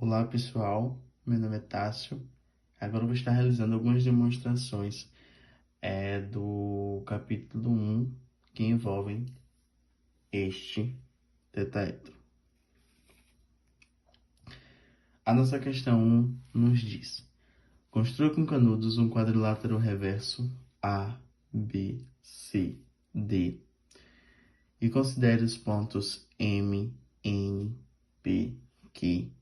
Olá pessoal, meu nome é Tássio. Agora eu vou estar realizando algumas demonstrações do capítulo 1 que envolvem este tetraedro. A nossa questão 1 nos diz: construa com canudos um quadrilátero reverso A, B, C, D e considere os pontos M, N, P, Q,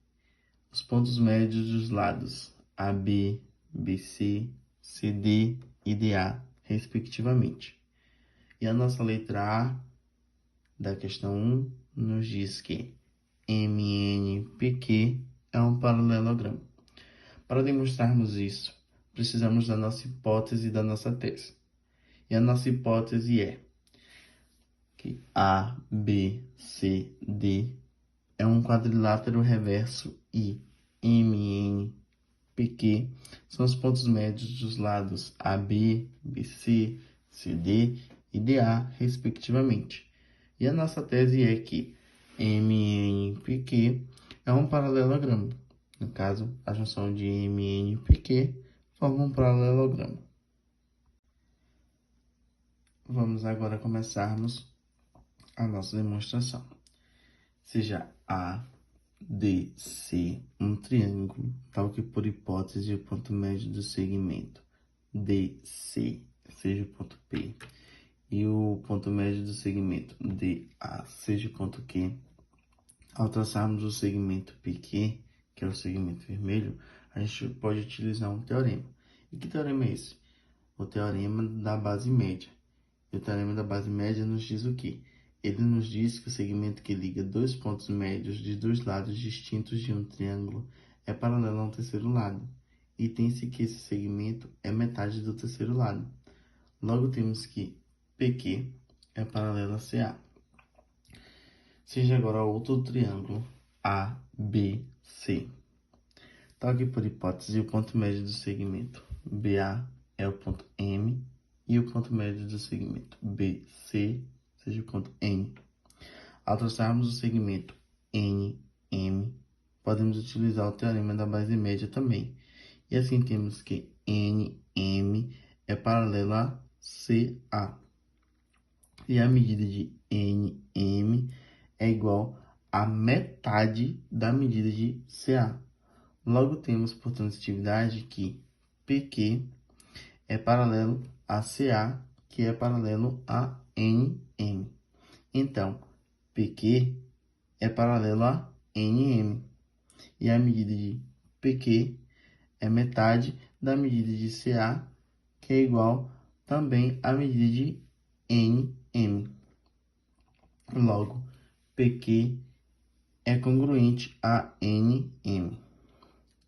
os pontos médios dos lados AB, BC, CD e DA, respectivamente. E a nossa letra A da questão 1 nos diz que MNPQ é um paralelogramo. Para demonstrarmos isso, precisamos da nossa hipótese e da nossa tese. E a nossa hipótese é que A, B, C, D é um quadrilátero reverso e MNPQ são os pontos médios dos lados AB, BC, CD e DA, respectivamente. E a nossa tese é que MNPQ é um paralelogramo. No caso, a junção de MNPQ forma um paralelogramo. Vamos agora começarmos a nossa demonstração. Seja A, D, C, um triângulo, tal que por hipótese o ponto médio do segmento DC seja o ponto P e o ponto médio do segmento DA seja o ponto Q. Ao traçarmos o segmento PQ, que é o segmento vermelho, a gente pode utilizar um teorema. E que teorema é esse? O teorema da base média. E o teorema da base média nos diz o quê? Ele nos diz que o segmento que liga dois pontos médios de dois lados distintos de um triângulo é paralelo a um terceiro lado. E tem-se que esse segmento é metade do terceiro lado. Logo temos que PQ é paralelo a CA. Seja agora outro triângulo ABC. Tal que por hipótese o ponto médio do segmento BA é o ponto M e o ponto médio do segmento BC seja o ponto N. Ao traçarmos o segmento NM, podemos utilizar o teorema da base média também. E assim temos que NM é paralelo a CA. E a medida de NM é igual a metade da medida de CA. Logo temos por transitividade que PQ é paralelo a CA, que é paralelo a NM. Então, PQ é paralelo a NM. E a medida de PQ é metade da medida de CA, que é igual também à medida de NM. Logo, PQ é congruente a NM.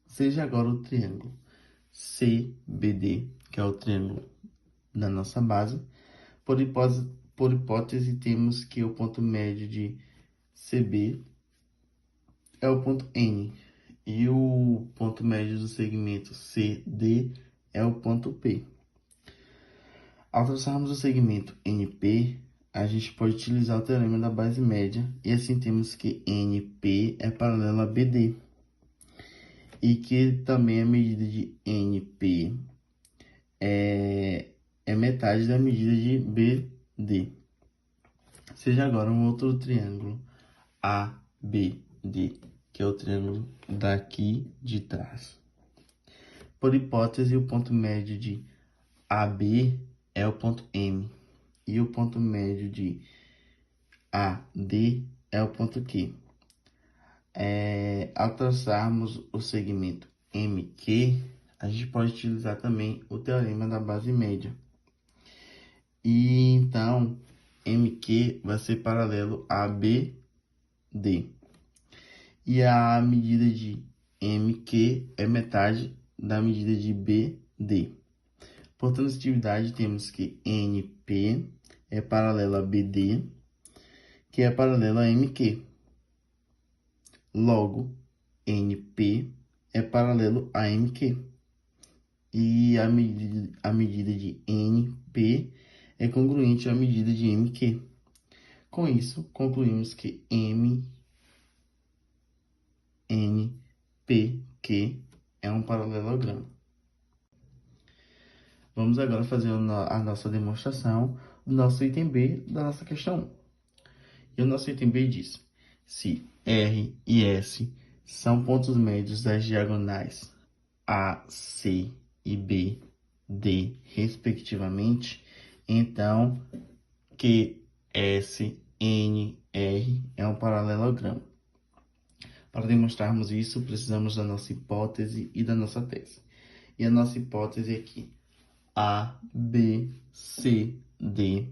Seja agora o triângulo CBD, que é o triângulo da nossa base. Por hipótese, temos que o ponto médio de CB é o ponto N e o ponto médio do segmento CD é o ponto P. Ao traçarmos o segmento NP, a gente pode utilizar o teorema da base média e assim temos que NP é paralelo a BD e que também a medida de NP é metade da medida de BD. Seja agora um outro triângulo ABD, que é o triângulo daqui de trás. Por hipótese, o ponto médio de AB é o ponto M e o ponto médio de AD é o ponto Q. Ao traçarmos o segmento MQ, a gente pode utilizar também o teorema da base média. E então, MQ vai ser paralelo a BD. E a medida de MQ é metade da medida de BD. Por transitividade, temos que NP é paralelo a BD, que é paralelo a MQ. Logo, NP é paralelo a MQ. E a medida de NP é congruente à medida de MQ. Com isso, concluímos que MNP PQ é um paralelogramo. Vamos agora fazer a nossa demonstração do nosso item B da nossa questão 1. E o nosso item B diz: se R e S são pontos médios das diagonais A, C e B, D, respectivamente, então Q, S, N, R é um paralelogramo. Para demonstrarmos isso, precisamos da nossa hipótese e da nossa tese. E a nossa hipótese é que A, B, C, D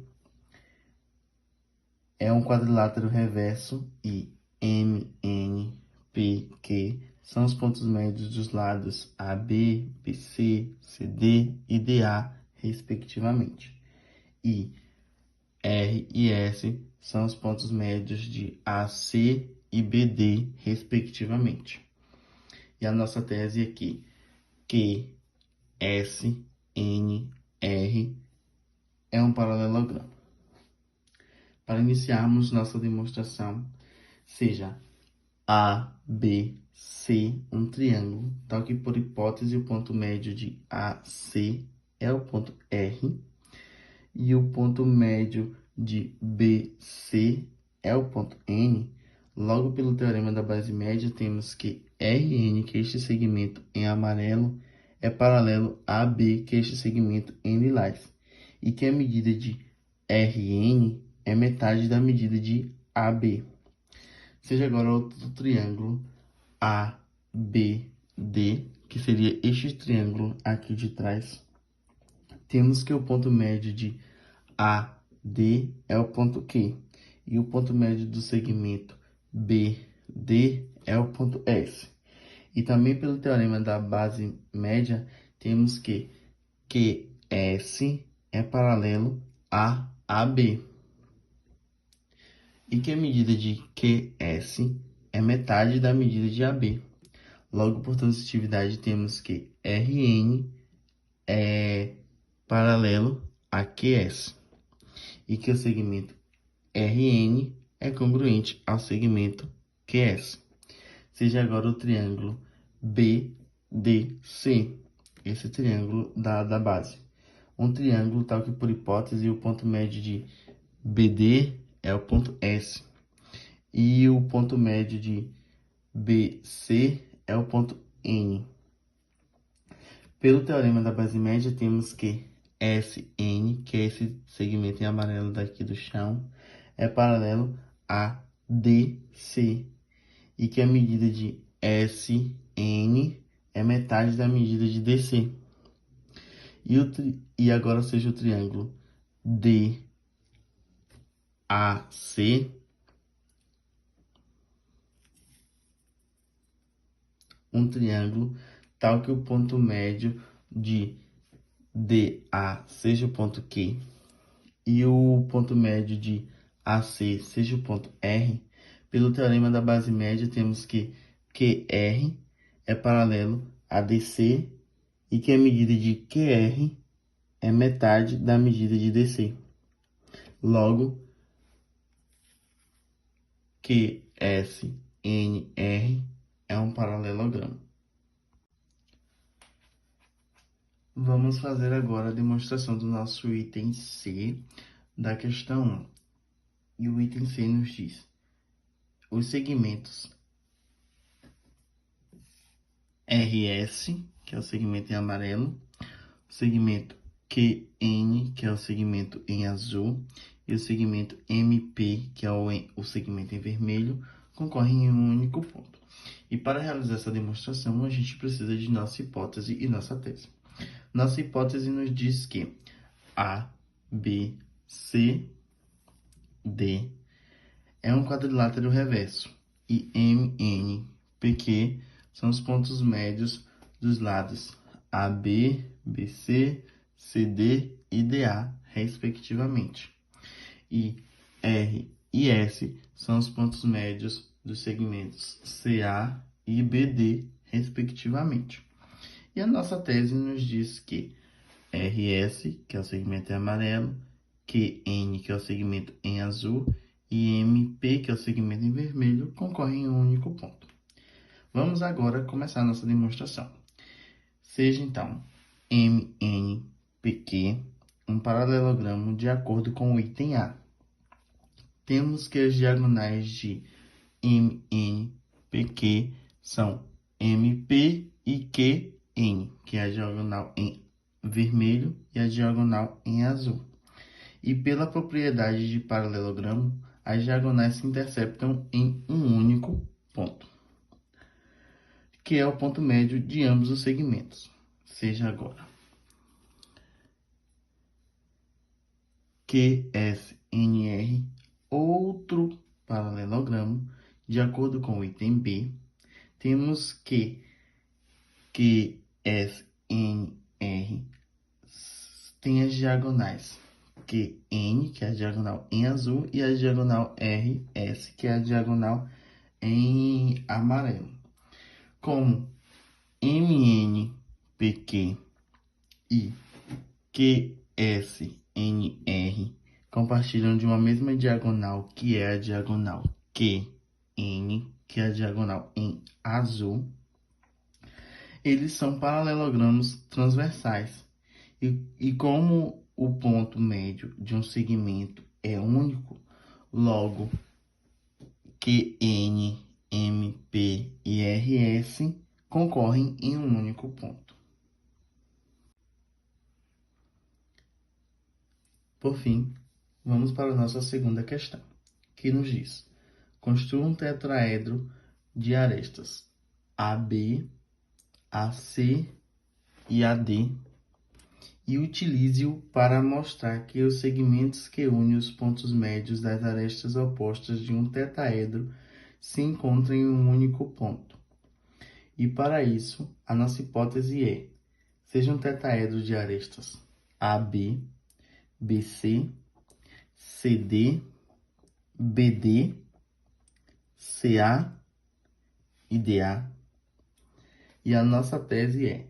é um quadrilátero reverso e M, N, P, Q são os pontos médios dos lados AB, BC, CD e DA, respectivamente. E R e S são os pontos médios de AC e BD, respectivamente. E a nossa tese é que Q, S, N, R é um paralelogramo. Para iniciarmos nossa demonstração, seja A, B, C um triângulo, tal que por hipótese o ponto médio de AC é o ponto R e o ponto médio de BC é o ponto N. Logo, pelo teorema da base média, temos que RN, que é este segmento em amarelo, é paralelo a AB, que é este segmento em lilás, e que a medida de RN é metade da medida de AB. Seja agora outro triângulo ABD, que seria este triângulo aqui de trás. Temos que o ponto médio de AD é o ponto Q, e o ponto médio do segmento BD é o ponto S. E também pelo teorema da base média, temos que QS é paralelo a AB. E que a medida de QS é metade da medida de AB. Logo, por transitividade, temos que RN é paralelo a QS. E que o segmento RN é congruente ao segmento QS. Seja agora o triângulo BDC, esse triângulo da base. Um triângulo tal que, por hipótese, o ponto médio de BD é o ponto S. E o ponto médio de BC é o ponto N. Pelo teorema da base média, temos que SN, que é esse segmento em amarelo daqui do chão, é paralelo a DC. E que a medida de SN é metade da medida de DC. E agora seja o triângulo DAC, um triângulo tal que o ponto médio de DA seja o ponto Q e o ponto médio de AC seja o ponto R. Pelo teorema da base média, temos que QR é paralelo a DC e que a medida de QR é metade da medida de DC. Logo, QSNR é um paralelogramo. Vamos fazer agora a demonstração do nosso item C da questão 1. E o item C nos diz: os segmentos RS, que é o segmento em amarelo, o segmento QN, que é o segmento em azul, e o segmento MP, que é o segmento em vermelho, concorrem em um único ponto. E para realizar essa demonstração, a gente precisa de nossa hipótese e nossa tese. Nossa hipótese nos diz que A, B, C, D é um quadrilátero reverso e M, N, P, Q são os pontos médios dos lados AB, BC, CD e DA, respectivamente. E R e S são os pontos médios dos segmentos CA e BD, respectivamente. E a nossa tese nos diz que RS, que é o segmento em amarelo, QN, que é o segmento em azul, e MP, que é o segmento em vermelho, concorrem em um único ponto. Vamos agora começar a nossa demonstração. Seja então MNPq um paralelogramo de acordo com o item A. Temos que as diagonais de MNPq são MP e QN, que é a diagonal em vermelho e a diagonal em azul. E pela propriedade de paralelogramo, as diagonais se interceptam em um único ponto, que é o ponto médio de ambos os segmentos. Seja agora QSNR, outro paralelogramo, de acordo com o item B, temos que QSNR tem as diagonais QN, que é a diagonal em azul, e a diagonal RS, que é a diagonal em amarelo. Como MNPq e QSNR compartilham de uma mesma diagonal, que é a diagonal QN, que é a diagonal em azul, eles são paralelogramos transversais. E como o ponto médio de um segmento é único, logo QN, MP e RS concorrem em um único ponto. Por fim, vamos para a nossa segunda questão, que nos diz: construa um tetraedro de arestas AB, AC e AD e utilize-o para mostrar que os segmentos que unem os pontos médios das arestas opostas de um tetraedro se encontram em um único ponto. E para isso, a nossa hipótese é: seja um tetraedro de arestas AB, BC, CD, BD, CA e DA. E a nossa tese é: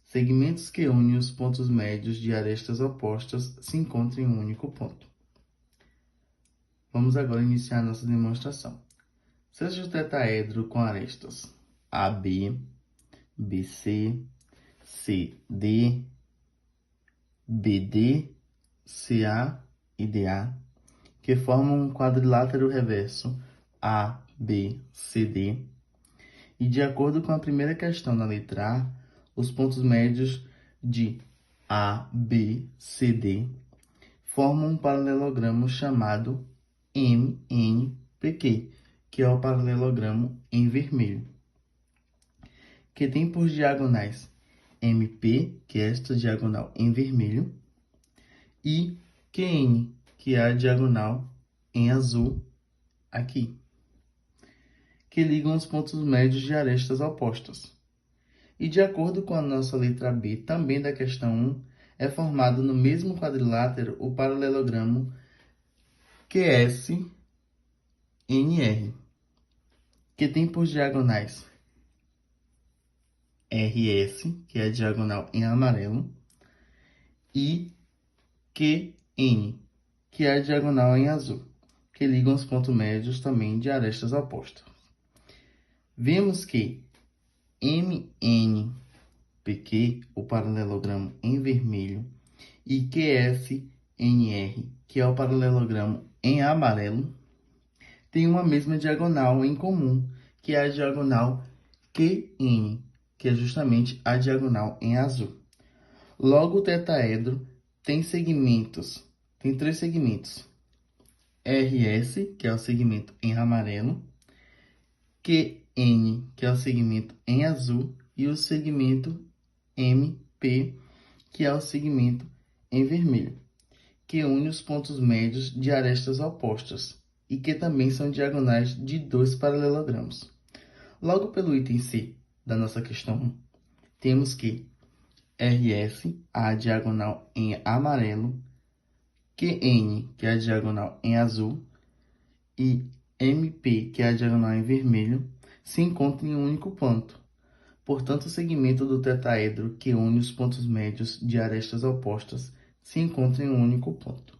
segmentos que unem os pontos médios de arestas opostas se encontram em um único ponto. Vamos agora iniciar nossa demonstração. Seja o tetraedro com arestas AB, BC, CD, BD, CA e DA, que formam um quadrilátero reverso ABCD, e de acordo com a primeira questão na letra A, os pontos médios de ABCD formam um paralelogramo chamado MNPq, que é o paralelogramo em vermelho, que tem por diagonais MP, que é esta diagonal em vermelho, e QN, que é a diagonal em azul aqui, que ligam os pontos médios de arestas opostas. E de acordo com a nossa letra B, também da questão 1, é formado no mesmo quadrilátero o paralelogramo QSNR, que tem por diagonais RS, que é a diagonal em amarelo, e QN, que é a diagonal em azul, que ligam os pontos médios também de arestas opostas. Vemos que MNPq, o paralelogramo em vermelho, e QSNR, que é o paralelogramo em amarelo, tem uma mesma diagonal em comum, que é a diagonal QN, que é justamente a diagonal em azul. Logo, o tetraedro tem três segmentos: RS, que é o segmento em amarelo, QN, que é o segmento em azul, e o segmento MP, que é o segmento em vermelho, que une os pontos médios de arestas opostas e que também são diagonais de dois paralelogramos. Logo, pelo item C da nossa questão 1, temos que RS, a diagonal em amarelo, QN, que é a diagonal em azul, e MP, que é a diagonal em vermelho, se encontram em um único ponto. Portanto, o segmento do tetraedro que une os pontos médios de arestas opostas se encontra em um único ponto.